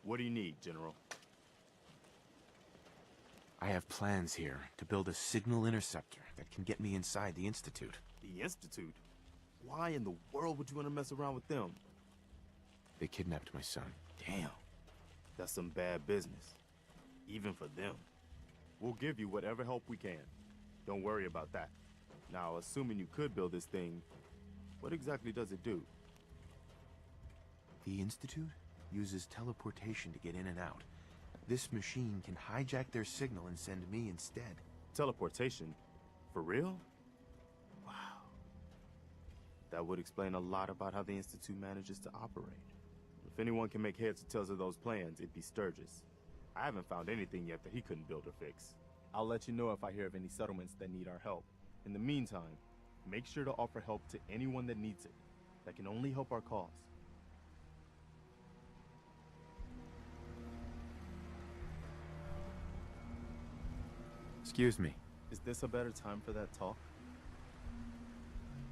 What do you need, General? I have plans here to build a signal interceptor that can get me inside the Institute. The Institute? Why in the world would you want to mess around with them? They kidnapped my son. Damn. That's some bad business. Even for them. We'll give you whatever help we can. Don't worry about that. Now, assuming you could build this thing, what exactly does it do? The Institute uses teleportation to get in and out. This machine can hijack their signal and send me instead. Teleportation? For real? Wow. That would explain a lot about how the Institute manages to operate. If anyone can make heads or tails of those plans, it'd be Sturgis. I haven't found anything yet that he couldn't build or fix. I'll let you know if I hear of any settlements that need our help. In the meantime, make sure to offer help to anyone that needs it. That can only help our cause. Excuse me. Is this a better time for that talk?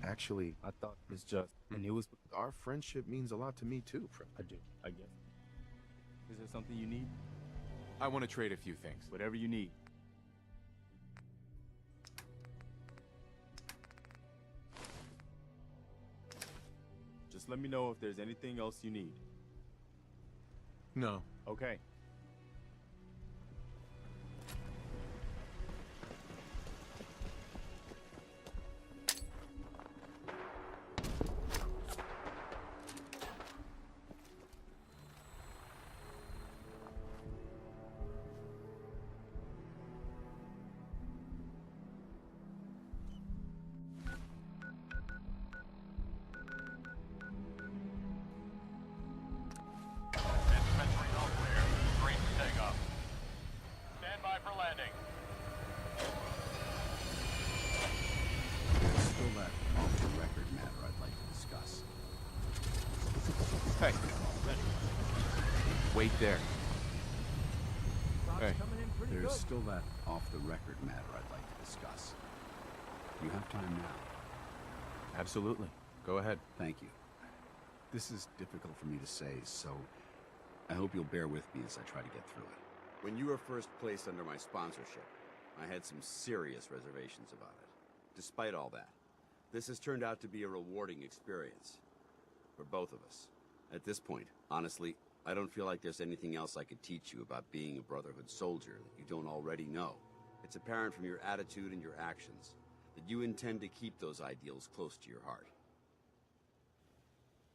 Actually, I thought it was just... And it was... our friendship means a lot to me too. I do, I guess. Is there something you need? I want to trade a few things. Whatever you need. Just let me know if there's anything else you need. No. Okay. Hey. Wait there. Hey. There's still that off-the-record matter I'd like to discuss. You have time now? Absolutely. Go ahead. Thank you. This is difficult for me to say, so I hope you'll bear with me as I try to get through it. When you were first placed under my sponsorship, I had some serious reservations about it. Despite all that, this has turned out to be a rewarding experience. For both of us. At this point, honestly, I don't feel like there's anything else I could teach you about being a Brotherhood soldier that you don't already know. It's apparent from your attitude and your actions that you intend to keep those ideals close to your heart.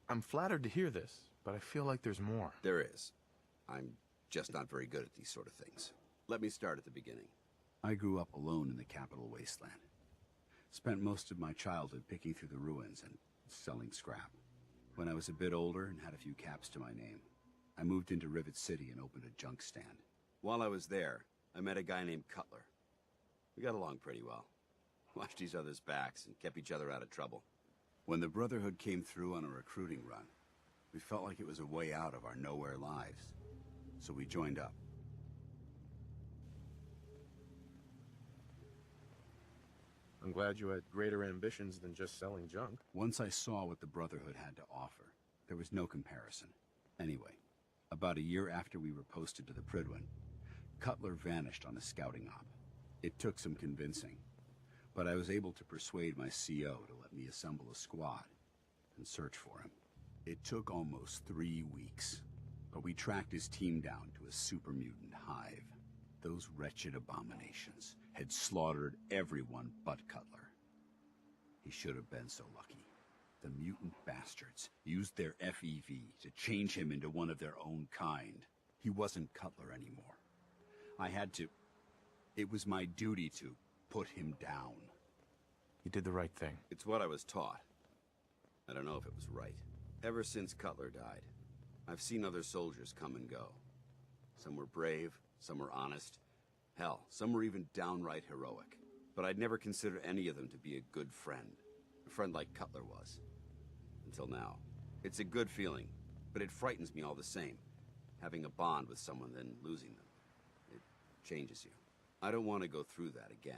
I'm flattered to hear this, but I feel like there's more. There is. I'm just not very good at these sort of things. Let me start at the beginning. I grew up alone in the capital wasteland. Spent most of my childhood picking through the ruins and selling scrap. When I was a bit older and had a few caps to my name, I moved into Rivet City and opened a junk stand. While I was there, I met a guy named Cutler. We got along pretty well. Watched each other's backs and kept each other out of trouble. When the Brotherhood came through on a recruiting run, we felt like it was a way out of our nowhere lives. So we joined up. I'm glad you had greater ambitions than just selling junk. Once I saw what the Brotherhood had to offer, there was no comparison. Anyway, about a year after we were posted to the Prydwen, Cutler vanished on a scouting op. It took some convincing, but I was able to persuade my CO to let me assemble a squad and search for him. It took almost 3 weeks, but we tracked his team down to a super mutant hive. Those wretched abominations had slaughtered everyone but Cutler. He should have been so lucky. The mutant bastards used their FEV to change him into one of their own kind. He wasn't Cutler anymore. I had to... It was my duty to put him down. You did the right thing. It's what I was taught. I don't know if it was right. Ever since Cutler died, I've seen other soldiers come and go. Some were brave, some were honest. Hell, some were even downright heroic. But I'd never considered any of them to be a good friend. A friend like Cutler was. Until now. It's a good feeling, but it frightens me all the same. Having a bond with someone, then losing them. It changes you. I don't want to go through that again.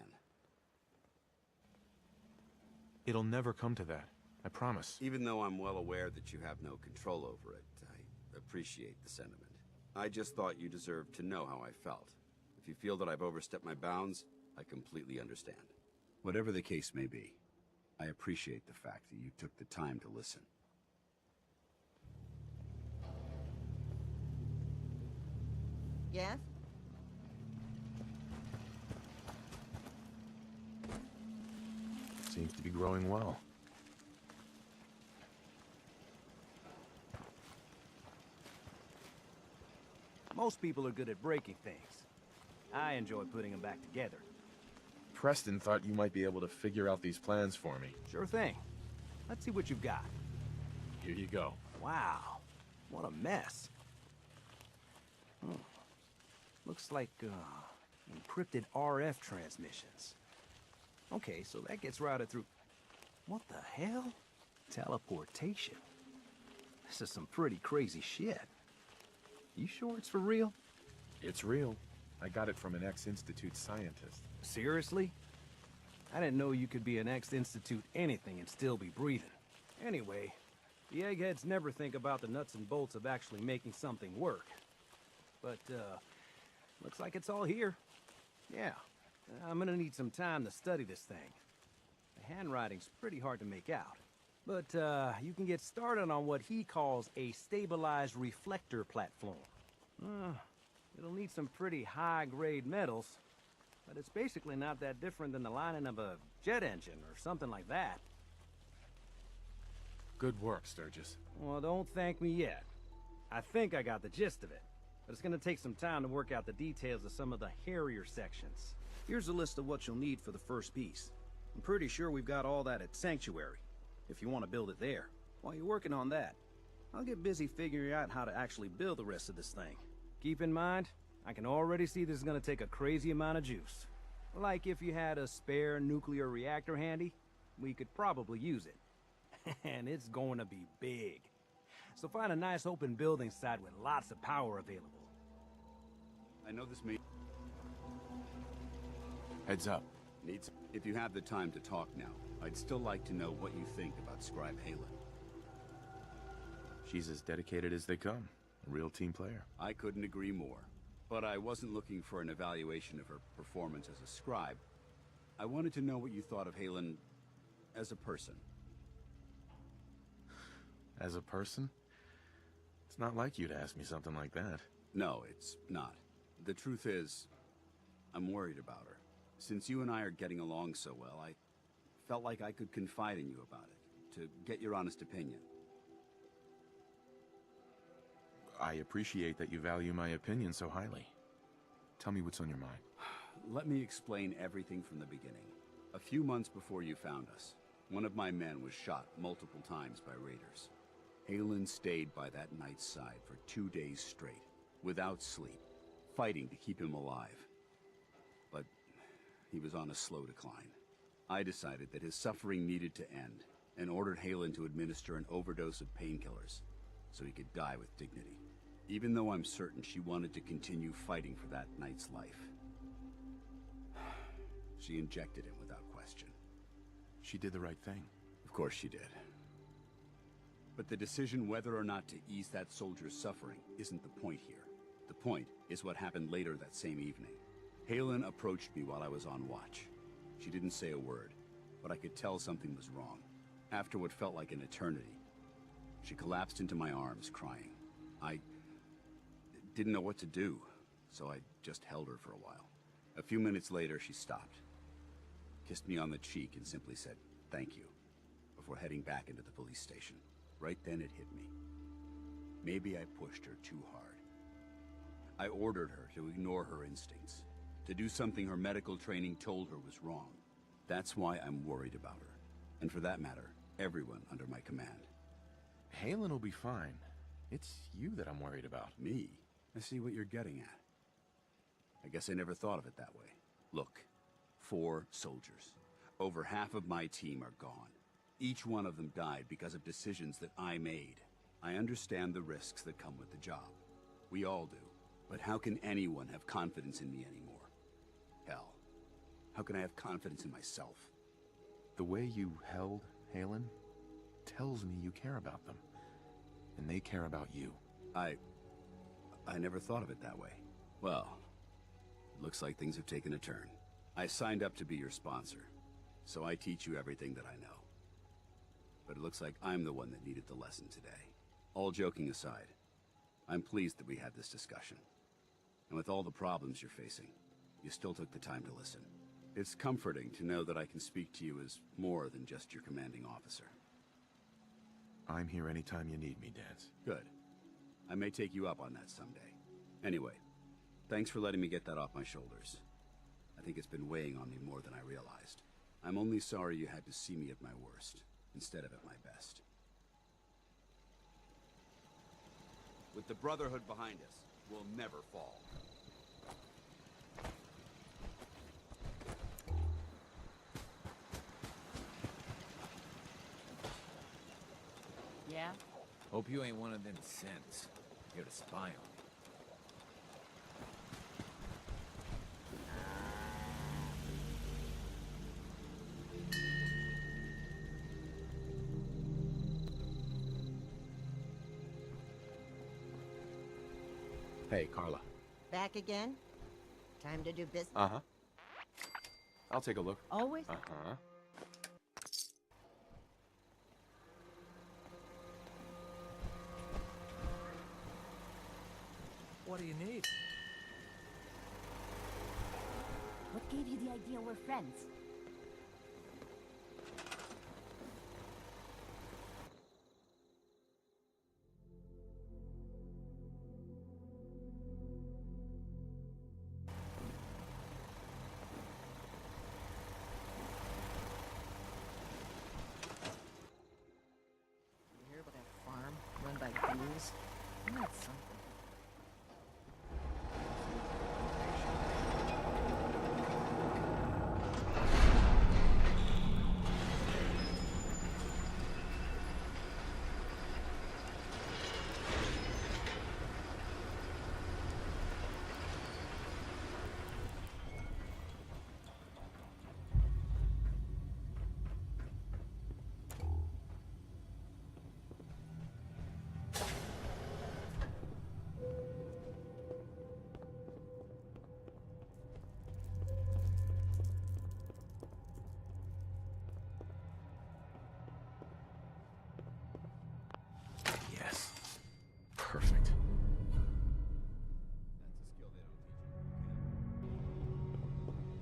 It'll never come to that. I promise. Even though I'm well aware that you have no control over it, I appreciate the sentiment. I just thought you deserved to know how I felt. If you feel that I've overstepped my bounds, I completely understand. Whatever the case may be, I appreciate the fact that you took the time to listen. Yes? Seems to be growing well. Most people are good at breaking things. I enjoy putting them back together. Preston thought you might be able to figure out these plans for me. Sure thing. Let's see what you've got. Here you go. Wow, what a mess. Looks like, encrypted RF transmissions. Okay, so that gets routed through... What the hell? Teleportation. This is some pretty crazy shit. You sure it's for real? It's real. I got it from an ex-Institute scientist. Seriously? I didn't know you could be an ex-Institute anything and still be breathing. Anyway, the eggheads never think about the nuts and bolts of actually making something work. But, looks like it's all here. Yeah, I'm gonna need some time to study this thing. The handwriting's pretty hard to make out. But, you can get started on what he calls a stabilized reflector platform. It'll need some pretty high-grade metals, but it's basically not that different than the lining of a jet engine or something like that. Good work, Sturgis. Well, don't thank me yet. I think I got the gist of it, but it's gonna take some time to work out the details of some of the hairier sections. Here's a list of what you'll need for the first piece. I'm pretty sure we've got all that at Sanctuary, if you want to build it there. While you're working on that, I'll get busy figuring out how to actually build the rest of this thing. Keep in mind, I can already see this is gonna take a crazy amount of juice. Like if you had a spare nuclear reactor handy, we could probably use it. And it's going to be big. So find a nice open building site with lots of power available. I know this may... Heads up. If you have the time to talk now, I'd still like to know what you think about Scribe Halen. She's as dedicated as they come. A real team player. I couldn't agree more. But I wasn't looking for an evaluation of her performance as a scribe. I wanted to know what you thought of Halen as a person. As a person? It's not like you to ask me something like that. No, it's not. The truth is, I'm worried about her. Since you and I are getting along so well, I felt like I could confide in you about it, to get your honest opinion. I appreciate that you value my opinion so highly. Tell me what's on your mind. Let me explain everything from the beginning. A few months before you found us, one of my men was shot multiple times by raiders. Halen stayed by that knight's side for 2 days straight, without sleep, fighting to keep him alive. But he was on a slow decline. I decided that his suffering needed to end, and ordered Halen to administer an overdose of painkillers, so he could die with dignity. Even though I'm certain she wanted to continue fighting for that knight's life. She injected him without question. She did the right thing. Of course she did. But the decision whether or not to ease that soldier's suffering isn't the point here. The point is what happened later that same evening. Halen approached me while I was on watch. She didn't say a word, but I could tell something was wrong. After what felt like an eternity, she collapsed into my arms, crying. I didn't know what to do, so I just held her for a while. A few minutes later, she stopped, kissed me on the cheek, and simply said, "Thank you," before heading back into the police station. Right then it hit me. Maybe I pushed her too hard. I ordered her to ignore her instincts, to do something her medical training told her was wrong. That's why I'm worried about her, and for that matter, everyone under my command. Halen will be fine. It's you that I'm worried about. Me? I see what you're getting at. I guess I never thought of it that way. Look, 4 soldiers. Over half of my team are gone. Each one of them died because of decisions that I made. I understand the risks that come with the job. We all do. But how can anyone have confidence in me anymore? Hell, how can I have confidence in myself? The way you held Halen tells me you care about them. And they care about you. I never thought of it that way. Well, it looks like things have taken a turn. I signed up to be your sponsor, so I teach you everything that I know. But it looks like I'm the one that needed the lesson today. All joking aside, I'm pleased that we had this discussion. And with all the problems you're facing, you still took the time to listen. It's comforting to know that I can speak to you as more than just your commanding officer. I'm here anytime you need me, Dance. Good. I may take you up on that someday. Anyway, thanks for letting me get that off my shoulders. I think it's been weighing on me more than I realized. I'm only sorry you had to see me at my worst, instead of at my best. With the Brotherhood behind us, we'll never fall. Yeah? Hope you ain't one of them synths. Here to spy on me. Hey, Carla. Back again? Time to do business. Uh-huh. I'll take a look. Always? Uh-huh. What do you need? What gave you the idea we're friends? You hear about that farm run by ghouls? That's something. Yes. Perfect. That's a skill they don't teach you.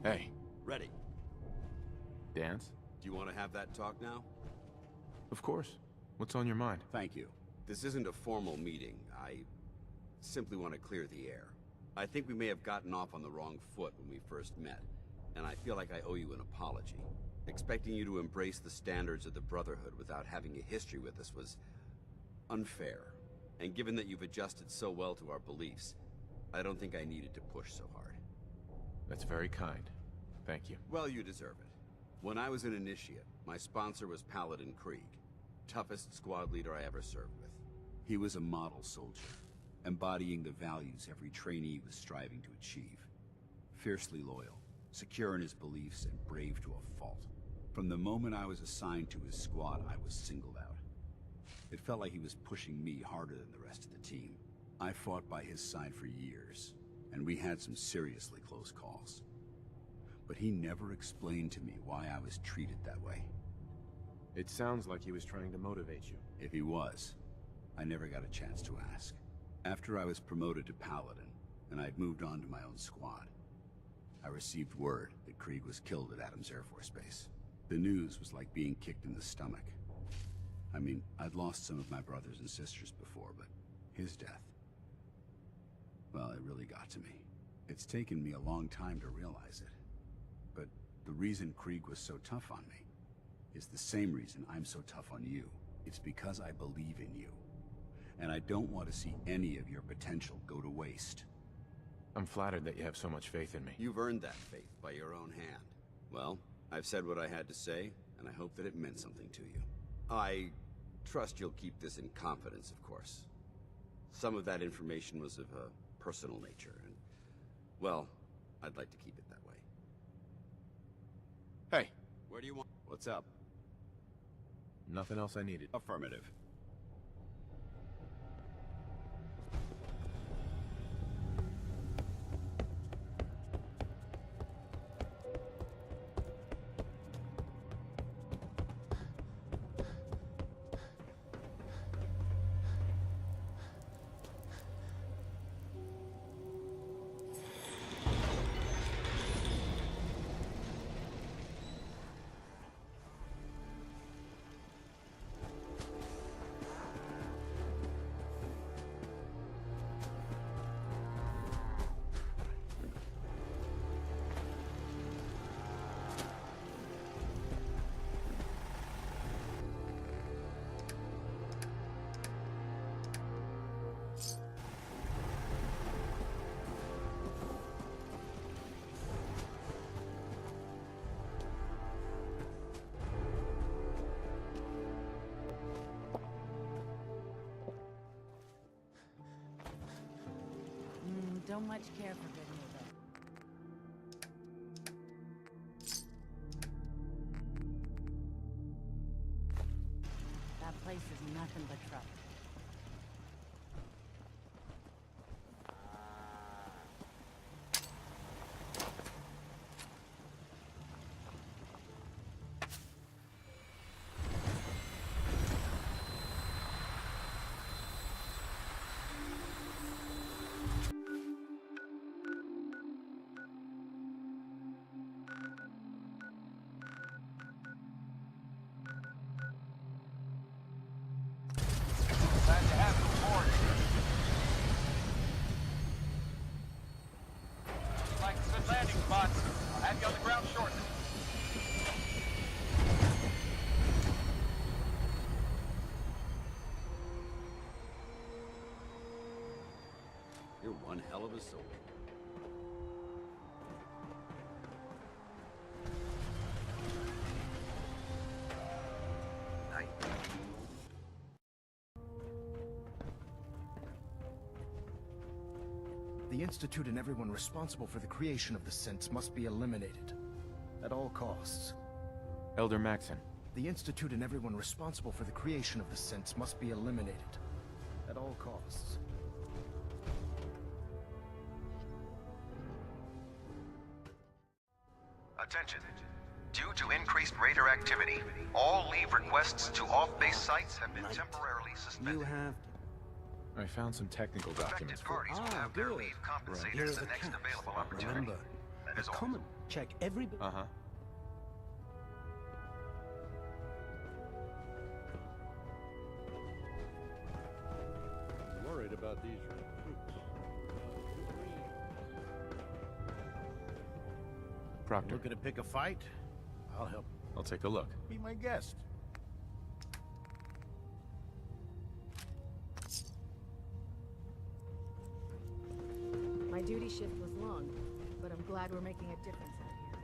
Hey, Ready. Dance? Do you want to have that talk now? Of course. What's on your mind? Thank you. This isn't a formal meeting. I simply want to clear the air. I think we may have gotten off on the wrong foot when we first met, and I feel like I owe you an apology. Expecting you to embrace the standards of the Brotherhood without having a history with us was unfair. And given that you've adjusted so well to our beliefs, I don't think I needed to push so hard. That's very kind. Thank you. Well, you deserve it. When I was an initiate, my sponsor was Paladin Krieg, toughest squad leader I ever served with. He was a model soldier, embodying the values every trainee was striving to achieve. Fiercely loyal, secure in his beliefs, and brave to a fault. From the moment I was assigned to his squad, I was singled out. It felt like he was pushing me harder than the rest of the team. I fought by his side for years, and we had some seriously close calls. But he never explained to me why I was treated that way. It sounds like he was trying to motivate you. If he was, I never got a chance to ask. After I was promoted to Paladin, and I'd moved on to my own squad, I received word that Krieg was killed at Adams Air Force Base. The news was like being kicked in the stomach. I mean, I'd lost some of my brothers and sisters before, but his death, well, it really got to me. It's taken me a long time to realize it. But the reason Krieg was so tough on me is the same reason I'm so tough on you. It's because I believe in you. And I don't want to see any of your potential go to waste. I'm flattered that you have so much faith in me. You've earned that faith by your own hand. Well, I've said what I had to say, and I hope that it meant something to you. I Trust you'll keep this in confidence, of course. Some of that information was of a personal nature, and, well, I'd like to keep it that way. Hey, Where do you want... What's up? nothing else I needed. Affirmative. Don't much care for good music. That place is nothing but trouble. Glad to have you aboard. Like good landing spots. I'll have you on the ground shortly. You're one hell of a soldier. The Institute and everyone responsible for the creation of the synths must be eliminated. At all costs. Elder Maxon. The Institute and everyone responsible for the creation of the synths must be eliminated. At all costs. Attention. Due to increased raider activity, all leave requests to off-base sites have been temporarily suspended. You have... I found some technical documents Affected for parties will have their leave compensated at the next available opportunity. Remember, That is all. come and check every... Uh-huh. Worried about these recruits. Proctor, Looking to pick a fight? I'll help. I'll take a look. Be my guest. My duty shift was long, but I'm glad we're making a difference out here.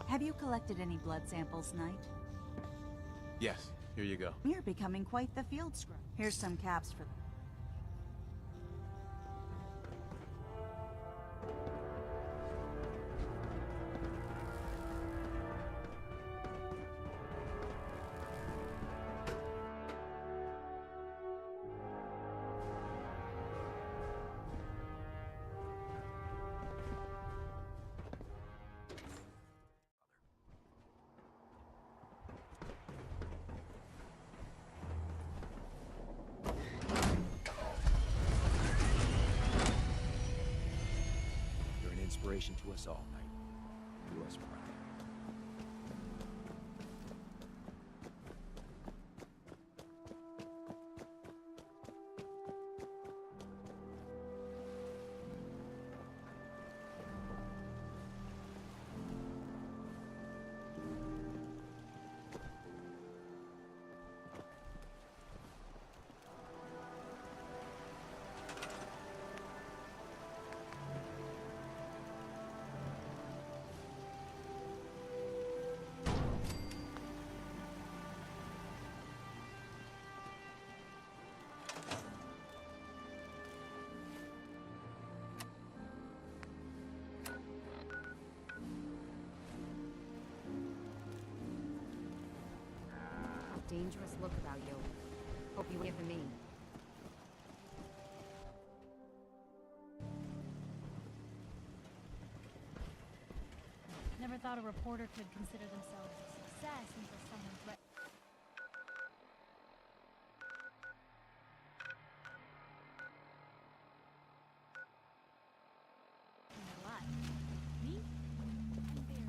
Have you collected any blood samples, Knight? Yes, here you go. You're becoming quite the field scrub. Here's some caps for them. You're an inspiration to us all, Knight. Do us proud. dangerous look about you. Hope you give me. Never thought a reporter could consider themselves a success until someone threatened. Me? I'm very.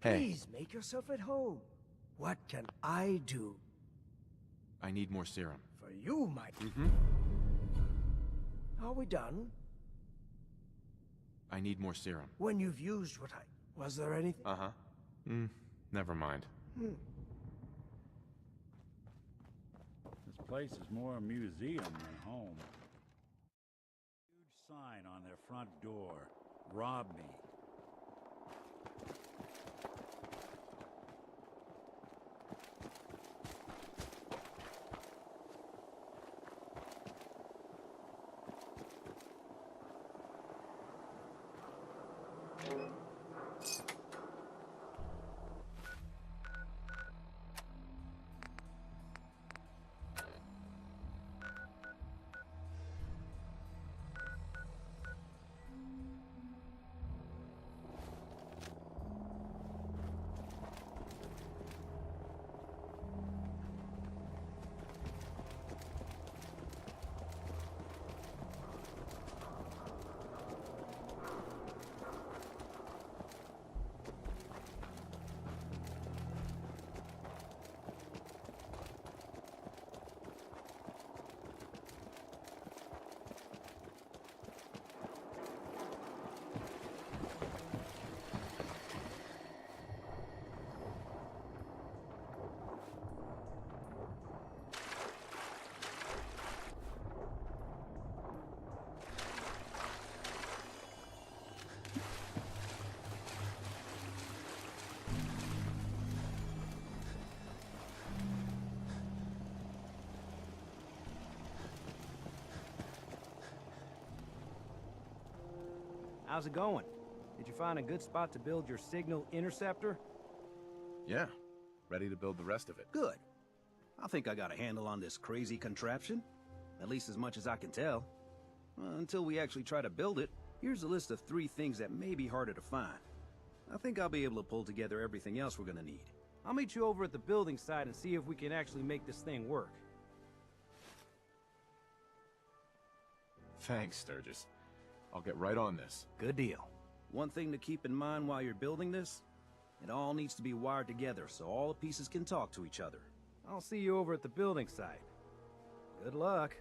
Hey. Please make yourself at home. What can I do? I need more serum. For you, my... Are we done? I need more serum. When you've used what I... Was there anything? Uh-huh. Never mind. This place is more a museum than home. Huge sign on their front door. Rob me. How's it going? Did you find a good spot to build your signal interceptor? Yeah. Ready to build the rest of it. Good. I think I got a handle on this crazy contraption. At least as much as I can tell. Until we actually try to build it, here's a list of 3 things that may be harder to find. I think I'll be able to pull together everything else we're gonna need. I'll meet you over at the building site and see if we can actually make this thing work. Thanks, Sturgis. I'll get right on this. Good deal. One thing to keep in mind while you're building this, it all needs to be wired together so all the pieces can talk to each other. I'll see you over at the building site. Good luck.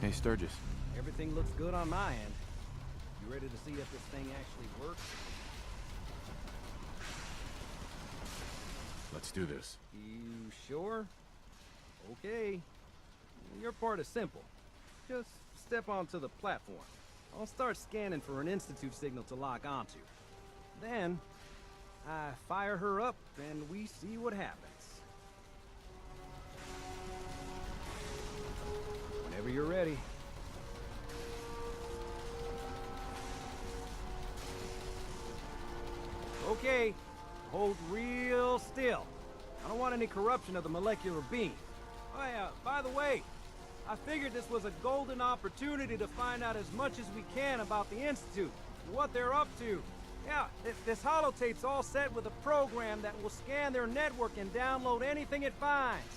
Hey, Sturgis. Everything looks good on my end. You ready to see if this thing actually works? Let's do this. You sure? Okay. Your part is simple. Just step onto the platform. I'll start scanning for an Institute signal to lock onto. Then, I fire her up and we see what happens. Whenever you're ready. Okay, hold real still. I don't want any corruption of the molecular beam. Oh yeah, by the way, I figured this was a golden opportunity to find out as much as we can about the Institute, and what they're up to. Yeah, this holotape's all set with a program that will scan their network and download anything it finds.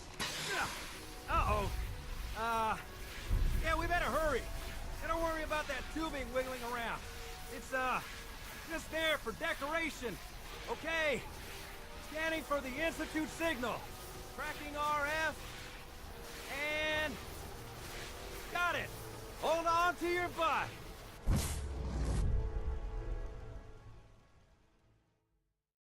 Uh-oh. Yeah, we better hurry. And don't worry about that tubing wiggling around. It's, just there for decoration. Okay. Scanning for the Institute signal. Tracking RF. And... got it. Hold on to your butt.